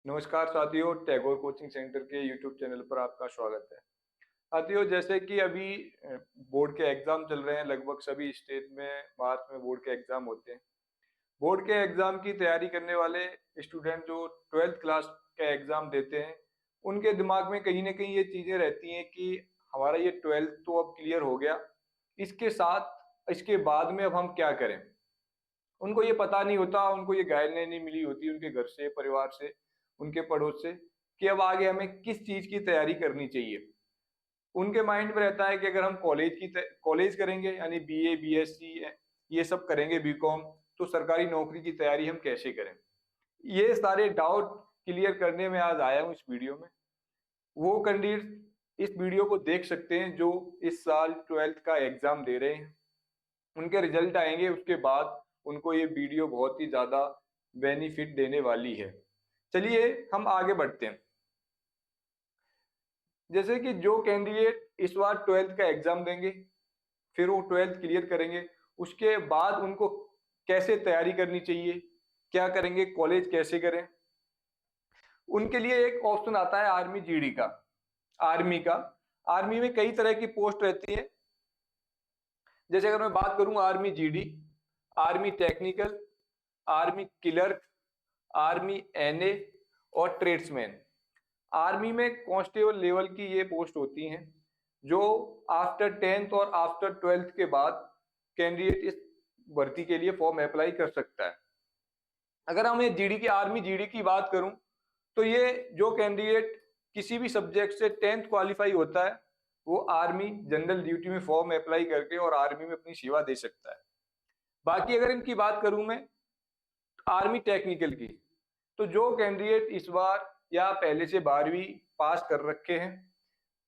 नमस्कार साथियों, Tagore coaching centre के यूट्यूब चैनल पर आपका स्वागत है। साथियों, जैसे कि अभी बोर्ड के एग्जाम चल रहे हैं। लगभग सभी स्टेट में मार्च में बोर्ड के एग्जाम होते हैं। बोर्ड के एग्जाम की तैयारी करने वाले स्टूडेंट जो 12th क्लास का एग्जाम देते हैं, उनके दिमाग में कहीं ना कहीं ये चीजें रहती हैं कि हमारा ये 12th तो अब क्लियर हो गया, इसके साथ इसके बाद में अब हम क्या करें। उनको ये पता नहीं होता, उनको ये गाइडलाइन नहीं मिली होती उनके घर से, परिवार से, उनके पड़ोस से, कि अब आगे हमें किस चीज की तैयारी करनी चाहिए। उनके माइंड में रहता है कि अगर हम कॉलेज करेंगे, यानी बीए बीएससी ये सब करेंगे, बीकॉम, तो सरकारी नौकरी की तैयारी हम कैसे करें। ये सारे डाउट क्लियर करने में आज आया हूँ इस वीडियो में। वो कैंडिडेट इस वीडियो को देख सकते हैं जो इस साल 12th का एग्जाम दे रहे हैं। उनके रिजल्ट आएंगे, उसके बाद उनको ये वीडियो बहुत ही ज्यादा बेनिफिट देने वाली है। चलिए हम आगे बढ़ते हैं। जैसे कि जो कैंडिडेट इस बार 12th का एग्जाम देंगे, फिर वो 12th क्लियर करेंगे, उसके बाद उनको कैसे तैयारी करनी चाहिए, क्या करेंगे, कॉलेज कैसे करें, उनके लिए एक ऑप्शन आता है आर्मी जीडी का। आर्मी का आर्मी में कई तरह की पोस्ट रहती है। जैसे अगर मैं बात करूं, army G D, army technical, army clerk, army N A और ट्रेड्समैन। आर्मी में कांस्टेबल लेवल की ये पोस्ट होती हैं जो आफ्टर 10th और आफ्टर 12th के बाद कैंडिडेट इस भर्ती के लिए फॉर्म अप्लाई कर सकता है। अगर हम ये जीडी की, आर्मी जीडी की बात करूं, तो ये जो कैंडिडेट किसी भी सब्जेक्ट से 10th क्वालिफाई होता है, वो आर्मी जनरल ड्यूटी में फॉर्म अप्लाई करके और आर्मी में अपनी सेवा दे सकता है। बाकी अगर इनकी बात करूं मैं आर्मी टेक्निकल की, तो जो कैंडिडेट इस बार या पहले से 12वीं पास कर रखे हैं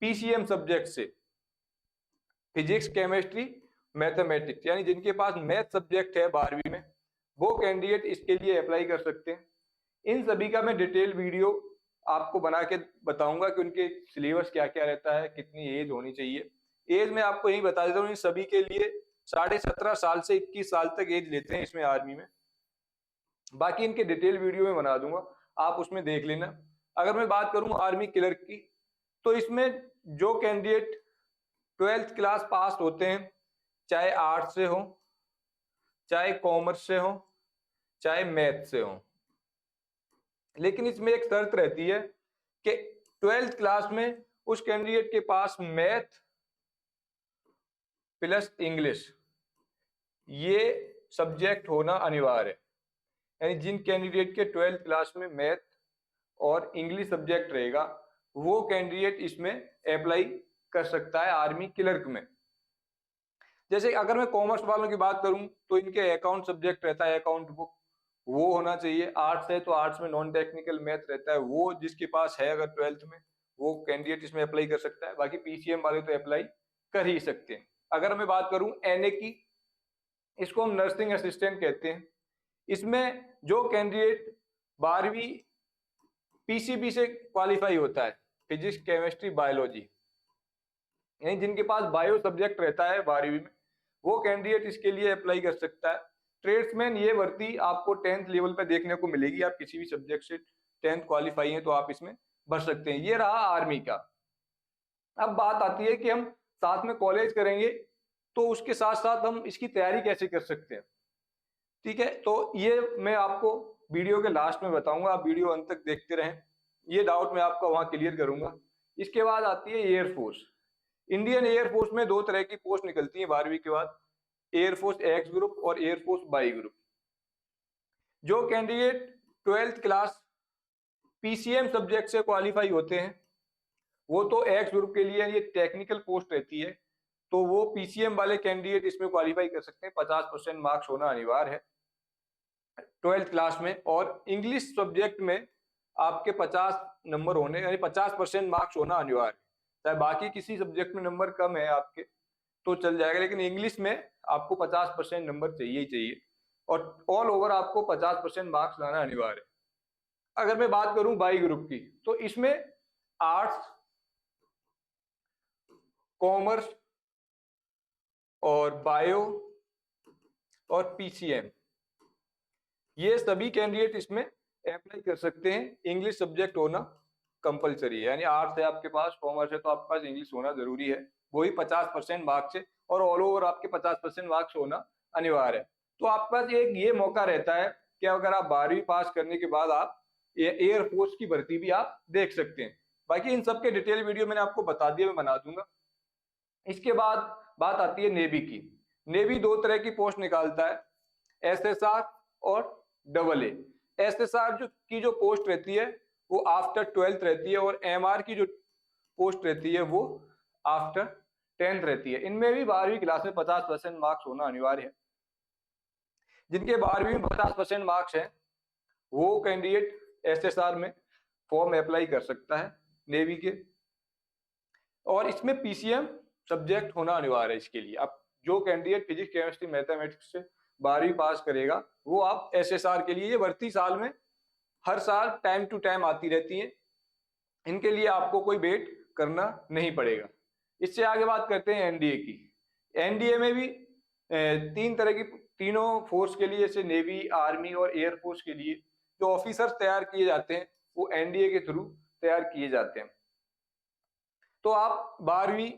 पीसीएम सब्जेक्ट से, फिजिक्स केमिस्ट्री मैथमेटिक्स, यानी जिनके पास मैथ सब्जेक्ट है 12वीं में, वो कैंडिडेट इसके लिए अप्लाई कर सकते हैं। इन सभी का मैं डिटेल वीडियो आपको बना के बताऊंगा कि उनके सिलेबस क्या क्या रहता है, कितनी एज होनी चाहिए। एज में आपको यही बता देता हूँ, इन सभी के लिए 17.5 साल से 21 साल तक एज लेते हैं इसमें आर्मी में। बाकी इनके डिटेल वीडियो में बना दूंगा, आप उसमें देख लेना। अगर मैं बात करूं आर्मी क्लर्क की, तो इसमें जो कैंडिडेट 12th क्लास पास होते हैं, चाहे आर्ट्स से हो, चाहे कॉमर्स से हो, चाहे मैथ से हो, लेकिन इसमें एक शर्त रहती है कि 12th क्लास में उस कैंडिडेट के पास मैथ प्लस इंग्लिश ये सब्जेक्ट होना अनिवार्य है। यानी जिन कैंडिडेट के 12th क्लास में मैथ और इंग्लिश सब्जेक्ट रहेगा, वो कैंडिडेट इसमें अप्लाई कर सकता है आर्मी क्लर्क में। जैसे अगर मैं कॉमर्स वालों की बात करूं, तो इनके अकाउंट सब्जेक्ट रहता है, अकाउंट बुक, वो होना चाहिए। आर्ट्स है तो आर्ट्स में नॉन टेक्निकल मैथ रहता है, वो जिसके पास है अगर 12th में, वो कैंडिडेट इसमें अप्लाई कर सकता है। बाकी पीसीएम वाले तो अप्लाई कर ही सकते हैं। अगर मैं बात करूं एनए की, इसको हम नर्सिंग असिस्टेंट कहते हैं। इसमें जो कैंडिडेट 12वीं पीसीबी से क्वालिफाई होता है, फिजिक्स केमिस्ट्री बायोलॉजी, यानी जिनके पास बायो सब्जेक्ट रहता है 12वीं में, वो कैंडिडेट इसके लिए अप्लाई कर सकता है। ट्रेड्समैन ये भर्ती आपको 10th लेवल पे देखने को मिलेगी। आप किसी भी सब्जेक्ट से 10th क्वालिफाई हैं तो आप इसमें भर सकते हैं। ये रहा आर्मी का। अब बात आती है कि हम साथ में कॉलेज करेंगे, तो उसके साथ साथ हम इसकी तैयारी कैसे कर सकते हैं। ठीक है, तो ये मैं आपको वीडियो के लास्ट में बताऊंगा, आप वीडियो अंत तक देखते रहें। ये डाउट मैं आपका वहां क्लियर करूंगा। इसके बाद आती है एयरफोर्स। इंडियन एयरफोर्स में दो तरह की पोस्ट निकलती है 12वीं के बाद, एयरफोर्स एक्स ग्रुप और एयरफोर्स वाई ग्रुप। जो candidate 12th class PCM subject से क्वालिफाई होते हैं, वो तो एक्स ग्रुप के लिए ये टेक्निकल पोस्ट रहती है, तो वो पीसीएम वाले कैंडिडेट इसमें क्वालिफाई कर सकते हैं। 50% मार्क्स होना अनिवार्य है 12th क्लास में, और इंग्लिश सब्जेक्ट में आपके 50 नंबर होने, यानी 50% मार्क्स होना अनिवार्य है। चाहे बाकी किसी सब्जेक्ट में नंबर कम है आपके तो चल जाएगा, लेकिन इंग्लिश में आपको 50% नंबर चाहिए ही चाहिए, और ऑल ओवर आपको 50% मार्क्स लाना अनिवार्य है। अगर मैं बात करूं बाई ग्रुप की, तो इसमें आर्ट्स, कॉमर्स और बायो और पीसीएम, ये सभी कैंडिडेट इसमें अप्लाई कर सकते हैं। इंग्लिश सब्जेक्ट होना कंपलसरी है, यानी आर्ट्स है आपके पास, कॉमर्स है, तो आपके पास इंग्लिश होना जरूरी है, वही 50% मार्क्स है, और ऑल ओवर आपके 50% मार्क्स होना अनिवार्य है। तो आपके पास एक ये मौका रहता है कि अगर आप 12वीं पास करने के बाद आप एयरफोर्स की भर्ती भी आप देख सकते हैं। बाकी इन सब के डिटेल वीडियो मैंने आपको बता दिया, मैं बना दूंगा। इसके बाद बात आती है नेवी की। नेवी दो तरह की पोस्ट निकालता है, एसएसआर और डबल ए। एसएसआर जो पोस्ट रहती है वो आफ्टर 12th रहती है, और एमआर की जो पोस्ट रहती है वो आफ्टर 10th रहती है। इनमें भी 12वीं क्लास में 50% मार्क्स होना अनिवार्य है। जिनके 12वीं में 50% मार्क्स है वो कैंडिडेट एसएसआर में फॉर्म अप्लाई कर सकता है नेवी के, और इसमें पीसीएम सब्जेक्ट होना अनिवार्य है इसके लिए। अब जो कैंडिडेट फिजिक्स केमिस्ट्री मैथमेटिक्स से 12वीं पास करेगा वो आप एसएसआर के लिए, ये भर्ती साल में हर साल टाइम टू टाइम आती रहती है, इनके लिए आपको कोई वेट करना नहीं पड़ेगा। इससे आगे बात करते हैं एनडीए की। एनडीए में भी तीन तरह की, तीनों फोर्स के लिए, जैसे नेवी, आर्मी और एयरफोर्स के लिए जो ऑफिसर्स तैयार किए जाते हैं वो एनडीए के थ्रू तैयार किए जाते हैं। तो आप 12वीं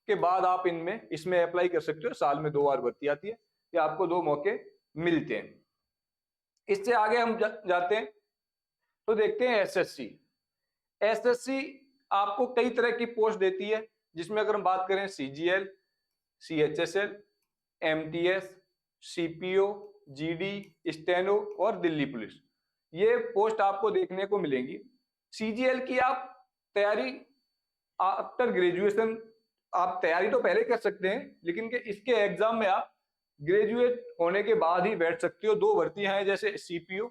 के बाद आप इसमें अप्लाई कर सकते हो, साल में 2 बार भर्ती आती है, या आपको 2 मौके मिलते हैं। इससे आगे हम जाते हैं तो देखते हैं एसएससी। एसएससी आपको कई तरह की पोस्ट देती है, जिसमें अगर हम बात करें CGL, CHSL, MTS, CPO, GD, steno और दिल्ली पुलिस, ये पोस्ट आपको देखने को मिलेंगी। सीजीएल की आप तैयारी आफ्टर ग्रेजुएशन, आप तैयारी तो पहले कर सकते हैं, लेकिन इसके एग्जाम में आप ग्रेजुएट होने के बाद ही बैठ सकते हो। 2 भर्तियां हैं, जैसे सीपीओ,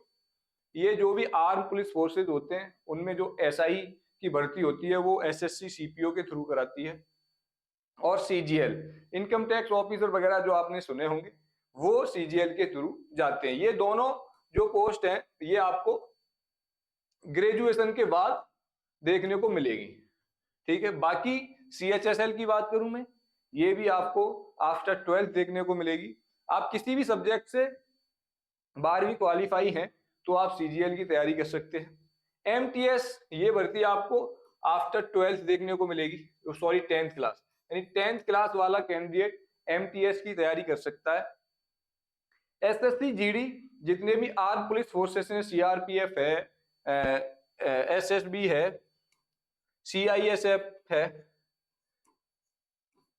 ये जो भी आर्म पुलिस फोर्सेज होते हैं उनमें जो एसआई की भर्ती होती है वो एसएससी सीपीओ के थ्रू कराती है, और सीजीएल, इनकम टैक्स ऑफिसर वगैरह जो आपने सुने होंगे, वो सीजीएल के थ्रू जाते हैं। ये दोनों जो पोस्ट हैं ये आपको ग्रेजुएशन के बाद देखने को मिलेगी, ठीक है। बाकी सीएचएसएल की बात करूं मैं, ये भी आपको आफ्टर 12th देखने को मिलेगी। आप किसी भी सब्जेक्ट से 12वीं क्वालिफाई हैं तो आप सीजीएल की तैयारी कर सकते हैं। एमटीएस, ये भर्ती आपको आफ्टर 12th देखने को मिलेगी, सॉरी 10th क्लास, यानी 10th क्लास वाला कैंडिडेट एमटीएस की तैयारी कर सकता है। एसएससी जीडी, जितने भी आर्म पुलिस फोर्सेस हैं, सीआरपीएफ है, एसएसबी है, सीआईएसएफ है,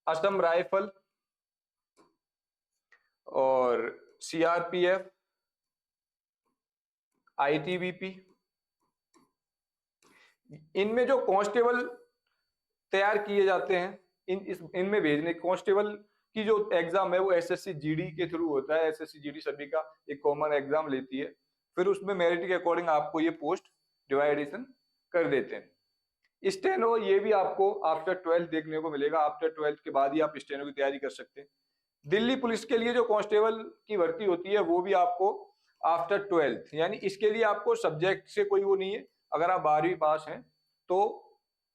असम राइफल और सीआरपीएफ, आईटीबीपी, इनमें जो कांस्टेबल तैयार किए जाते हैं, इनमें भेजने, कांस्टेबल की जो एग्जाम है वो एसएससी जीडी के थ्रू होता है। एसएससी जीडी सभी का एक कॉमन एग्जाम लेती है, फिर उसमें मेरिट के अकॉर्डिंग आपको ये पोस्ट डिवाइडेशन कर देते हैं। स्टेनो, ये भी आपको आफ्टर 12th देखने को मिलेगा, आफ्टर 12th के बाद ही आप स्टेनो की तैयारी कर सकते हैं। दिल्ली पुलिस के लिए जो कांस्टेबल की भर्ती होती है वो भी आपको आफ्टर 12th, यानी इसके लिए आपको सब्जेक्ट से कोई वो नहीं है, अगर आप 12वीं पास हैं तो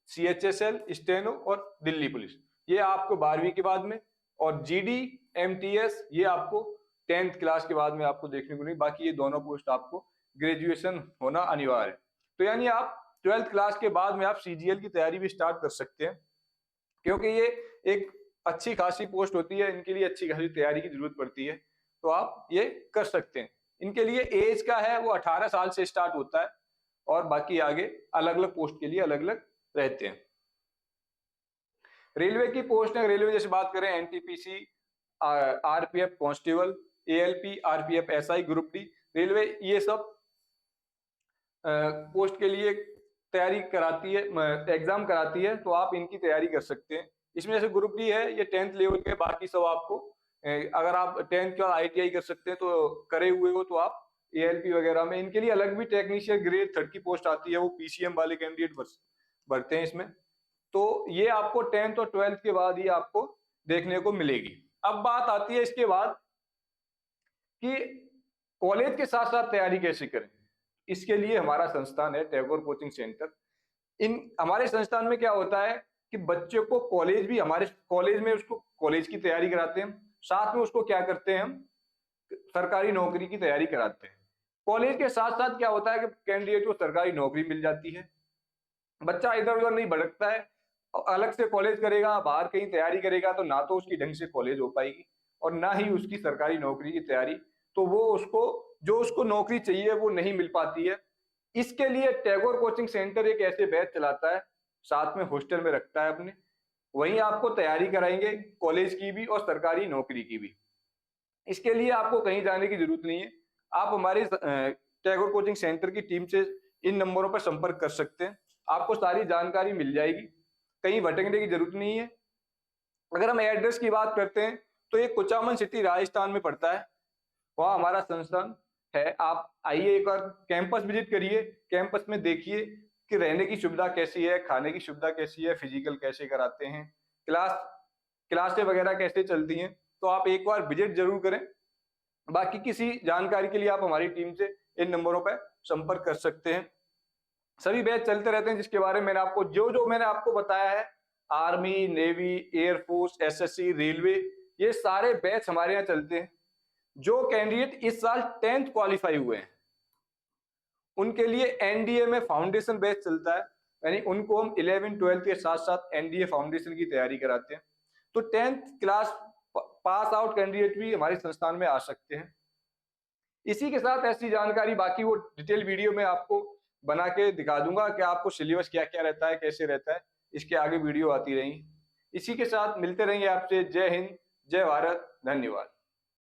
सीएचएसएल, स्टेनो और दिल्ली पुलिस ये आपको 12वीं के बाद में, और जीडी, एमटीएस ये आपको 10th क्लास के बाद में आपको देखने को नहीं। बाकी ये दोनों पोस्ट आपको ग्रेजुएशन होना अनिवार्य है। तो यानी आप 12th क्लास के बाद में आप सीजीएल की तैयारी भी स्टार्ट कर सकते हैं, क्योंकि ये एक अच्छी खासी पोस्ट होती है, इनके लिए अच्छी खासी तैयारी की जरूरत पड़ती है, तो आप ये कर सकते हैं। इनके लिए एज का है वो 18 साल से स्टार्ट होता है, और बाकी आगे अलग अलग पोस्ट के लिए अलग अलग रहते हैं। रेलवे की पोस्ट है, रेलवे जैसे बात करें NTPC, RPF constable, ALP, RPF SI, group D, railway ये सब पोस्ट के लिए तैयारी कराती है, एग्जाम कराती है, तो आप इनकी तैयारी कर सकते हैं। इसमें जैसे ग्रुप डी है ये 10th लेवल के, बाकी सब आपको अगर आप 10th के बाद आईटीआई कर सकते हैं तो करे हुए हो तो आप एएलपी वगैरह में, इनके लिए अलग भी टेक्नीशियन ग्रेड 3rd की पोस्ट आती है, वो पीसीएम वाले कैंडिडेट भरते हैं इसमें। तो ये आपको 10th और 12th के बाद ही आपको देखने को मिलेगी। अब बात आती है इसके बाद कि कॉलेज के साथ साथ तैयारी कैसे करें। इसके लिए हमारा संस्थान है टैगोर कोचिंग सेंटर। इन हमारे संस्थान में क्या होता है कि बच्चे को कॉलेज भी, हमारे कॉलेज में उसको कॉलेज की तैयारी कराते हैं, साथ में उसको क्या करते हैं हम, सरकारी नौकरी की तैयारी कराते हैं। कॉलेज के साथ साथ क्या होता है कि कैंडिडेट को सरकारी नौकरी मिल जाती है, बच्चा इधर उधर नहीं भटकता है, अलग से कॉलेज करेगा, बाहर कहीं तैयारी करेगा तो ना तो उसकी ढंग से कॉलेज हो पाएगी और ना ही उसकी सरकारी नौकरी की तैयारी, तो वो उसको जो उसको नौकरी चाहिए वो नहीं मिल पाती है। इसके लिए टैगोर कोचिंग सेंटर एक ऐसे बैच चलाता है, साथ में हॉस्टल में रखता है अपने, वहीं आपको तैयारी कराएंगे कॉलेज की भी और सरकारी नौकरी की भी। इसके लिए आपको कहीं जाने की जरूरत नहीं है, आप हमारे टैगोर कोचिंग सेंटर की टीम से इन नंबरों पर संपर्क कर सकते हैं, आपको सारी जानकारी मिल जाएगी, कहीं भटकने की जरूरत नहीं है। अगर हम एड्रेस की बात करते हैं तो ये कुचामन सिटी राजस्थान में पड़ता है, वहाँ हमारा संस्थान है। आप आइए, एक बार कैंपस विजिट करिए, कैंपस में देखिए कि रहने की सुविधा कैसी है, खाने की सुविधा कैसी है, फिजिकल कैसे कराते हैं, क्लासें वगैरह कैसे चलती हैं, तो आप एक बार विजिट जरूर करें। बाकी किसी जानकारी के लिए आप हमारी टीम से इन नंबरों पर संपर्क कर सकते हैं। सभी बैच चलते रहते हैं जिसके बारे में मैंने आपको जो मैंने आपको बताया है, army, navy, air force, SSC, railway, ये सारे बैच हमारे यहाँ चलते हैं। जो कैंडिडेट इस साल 10th क्वालिफाई हुए हैं उनके लिए एनडीए में फाउंडेशन बैच चलता है, यानी उनको हम 11 12 के साथ साथ एनडीए फाउंडेशन की तैयारी कराते हैं। तो 10th class pass out candidate भी हमारे संस्थान में आ सकते हैं। इसी के साथ ऐसी जानकारी बाकी वो डिटेल वीडियो में आपको बना के दिखा दूंगा कि आपको सिलेबस क्या क्या रहता है, कैसे रहता है, इसके आगे वीडियो आती रहेंगी। इसी के साथ मिलते रहेंगे आपसे। जय हिंद, जय भारत, धन्यवाद।